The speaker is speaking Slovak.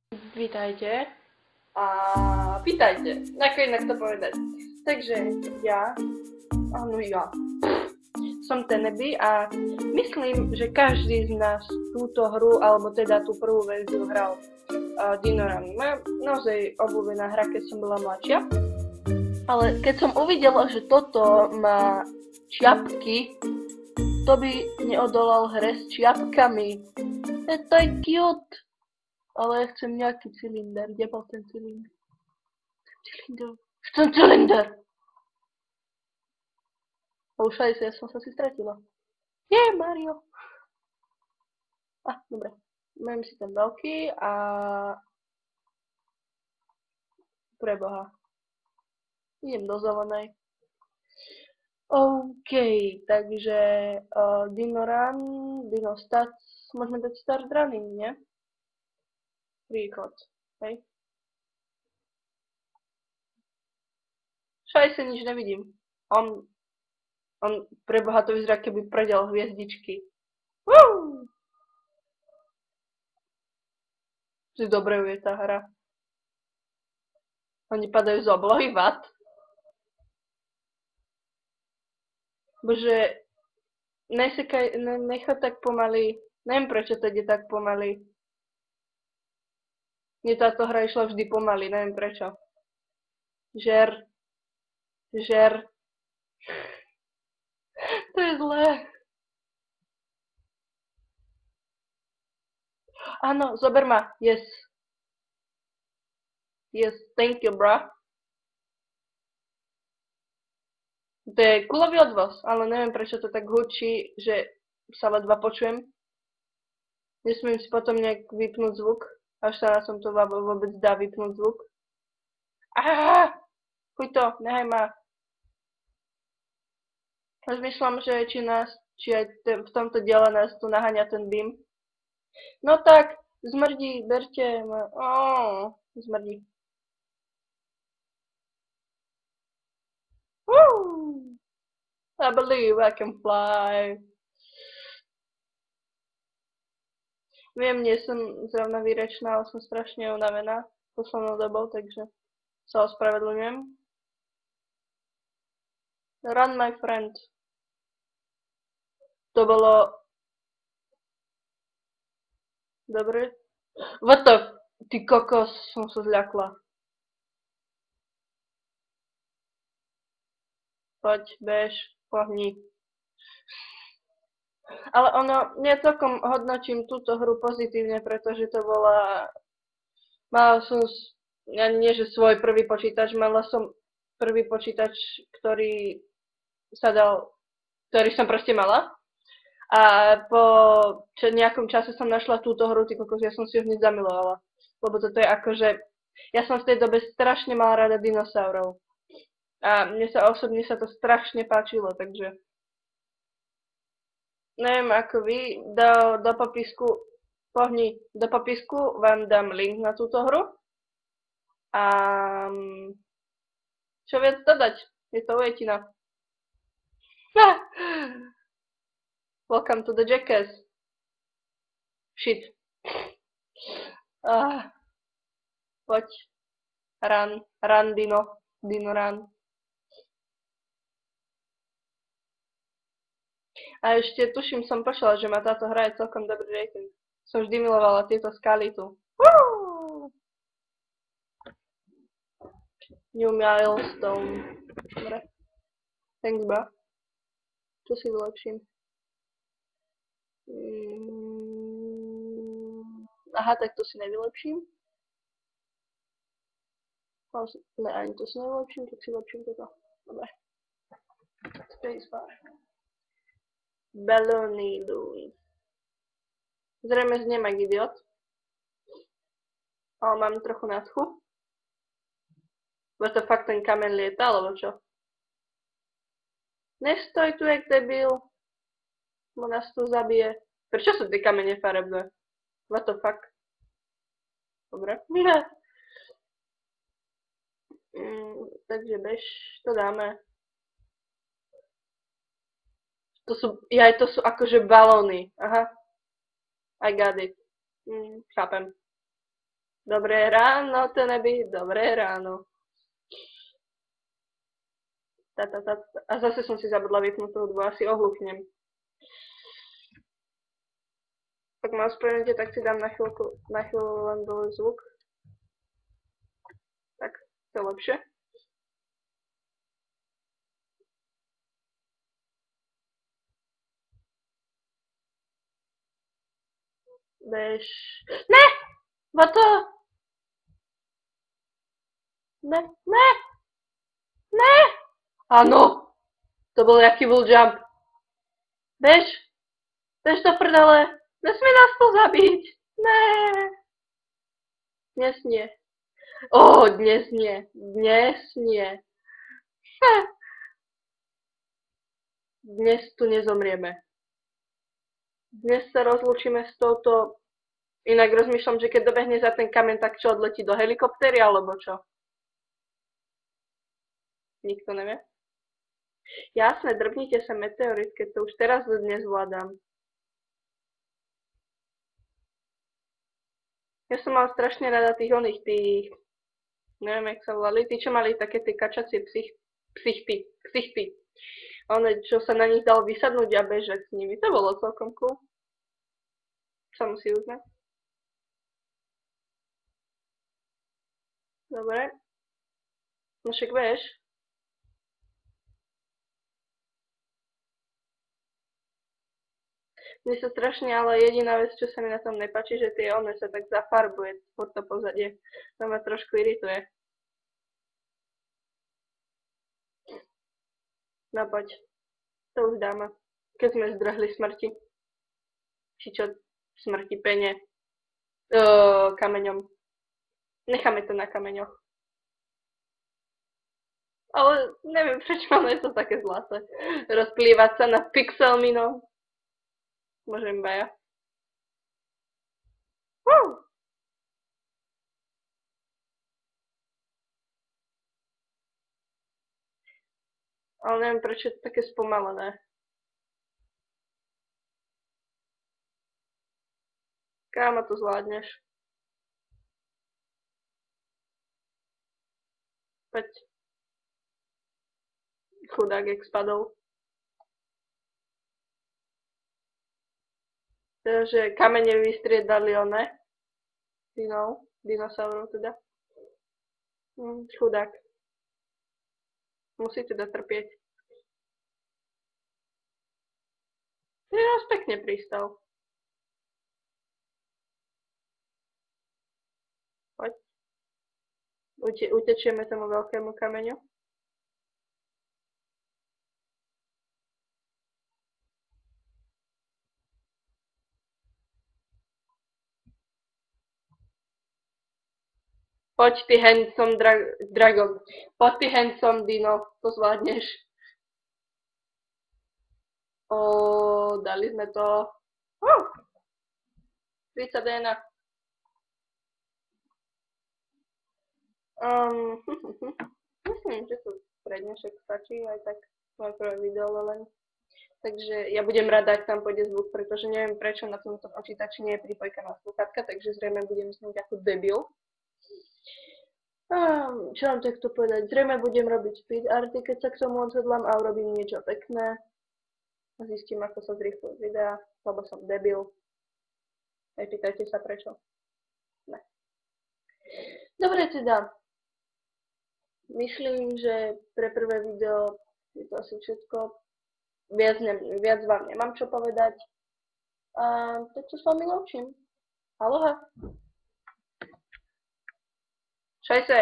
Vítajte a vítajte, ako inak to povedať. Takže ja som Teneby a myslím, že každý z nás túto hru, alebo teda tú prvú verziu hral Dinoran. Moja naozaj obľúbená hra, keď som bola mladšia. Ale keď som uvidela, že toto má čiapky, to by neodolal hre s čiapkami. To je cute. Ale ja chcem nejaký cylinder. Kde bol ten cylinder? Chcem cylinder! Už aj ja som sa si stratila. Mario! Dobre. Mám si ten veľký a... Preboha. Idem do zelenej. OK, takže Dinoran, Dinostats, môžeme dať start running, nie? Príklad, hej. Šajse nič nevidím. On preboha to vyzerá, keby predel hviezdičky. Si dobre je tá hra. Oni padajú z oblohy, what? Bože, nechod tak pomaly. Neviem, prečo to ide tak pomaly. Mne táto hra išla vždy pomaly, neviem prečo. Žer. To je zlé. Áno, zober ma. Yes. Yes, thank you, bro. To je kulový odvoz, ale neviem prečo to tak hučí, že sa ledva počujem. Nesmiem si potom nejak vypnúť zvuk, až sa na som to vôbec dá vypnúť zvuk. Chuj to, nehaj ma. Rozmýšľam, že či aj v tomto diele nás tu naháňa ten dym. No tak, zmrdí, berte ma. Zmrdí. I believe I can fly. Viem, nie som zrovna výrečná, ale som strašne unavená poslednou dobou, takže sa ospravedlňujem. Run, my friend. To bolo... Dobre. What the... Ty kokos, som sa zľakla. Poď, bež, pohni. Ale ja celkom hodnotím túto hru pozitívne, pretože to bola... Mala som... nie že svoj prvý počítač, mala som prvý počítač, ktorý som proste mala. A po nejakom čase som našla túto hru, ty kokos, ja som si ju hneď zamilovala. Lebo toto je akože... Ja som v tej dobe strašne mala rada dinosaurov. A mne sa osobne to strašne páčilo, takže... Neviem ako vy, do popisku vám dám link na túto hru. A... Čo viac dodať? Je to ujetina. Welcome to the Jackass. Shit. Poď. Run, Dino run. A ešte tuším som počula, že má táto hra je celkom dobrý rating. Som vždy milovala tieto skaly tu. New milestone. Dobre. Thanks, bro. Tu si vylepším. Aha, tak to si nevylepším. Ne, ani to si nevylepším, tak si vylepším toto. Dobre. Spacebar. Balony Loon. Zrejme zniem jak idiot. Ale mám trochu nadchu. Bo to fakt ten kameň lieta, alebo čo? Nestoj tu jak debil. Bo nás tu zabije. Prečo sú tie kamene farebné? What the fuck? Dobre. Takže bež, to dáme. To sú akože balóny. Aha. I got it. Chápem. Dobré ráno, Teneby, dobré ráno. A zase som si zabudla vypnúť tú hudbu, asi ohluchnem. Tak ma ospravedlňte, tak si dám na chvíľu len dole zvuk. Tak, to je lepšie. Bež. Ne! Vato! Ne, ne! Ne! Áno! To bol jaký bull jump. Bež! Bež do prdele! Nesmí nás to zabiť! Ne! Dnes nie. Dnes nie. Dnes nie. Dnes tu nezomrieme. Dnes sa rozlúčime s touto... Inak rozmýšľam, že keď dobehne za ten kameň, tak čo, odletí do helikoptéry, alebo čo? Nikto nevie? Jasné, drbnite sa meteorit, keď to už teraz dnes zvládam. Ja som mala strašne rada tých neviem, jak sa volali, tí, čo mali také tie kačacie ksichty. One, čo sa na nich dalo vysadnúť a bežať s nimi. To bolo celkom cool. Sa musí uznať. Dobre. No však vieš. Mne sa strašne, ale jediná vec, čo sa mi na tom nepáči, že tie one sa tak zafarbuje pod to pozadie. To ma trošku irituje. No poď. To už dáme. Keď sme zdrhli smrti. Či čo? Smrti pene. Kameňom. Necháme to na kameňoch. Ale neviem, prečo je to také zlaté. Rozplývať sa na pixelminom. Môžem iba ja. Ale neviem, prečo je to také spomalené. Kámo, to zvládneš. Poď. Chudák, jak spadol. Takže kamene vystriedali dinosaurov teda. Chudák. Musí teda trpieť. Raz pekne pristal. Poď. Utečieme tomu veľkému kameňu. Poď ty handsome dragon. Poď ty handsome dino, to zvládneš. Dali sme to. 31. Myslím, že to pre dnešok stačí, aj tak moje prvé video len. Takže ja budem rada, ak tam pôjde zvuk, pretože neviem prečo na tomto počítači nie je pripojkaná sluchátka, takže zrejme budem znieť ako debil. Čo vám takto povedať? Zrejme budem robiť speed arty, keď sa k tomu odhodlám a urobím niečo pekné. A zistím, ako sa zrýchlujú videa, lebo som debil. Nepýtajte sa prečo. Ne. Dobre teda. Myslím, že pre prvé video je to asi všetko. Viac vám nemám čo povedať. A tak sa s vami lúčim. Aloha. Scheiße.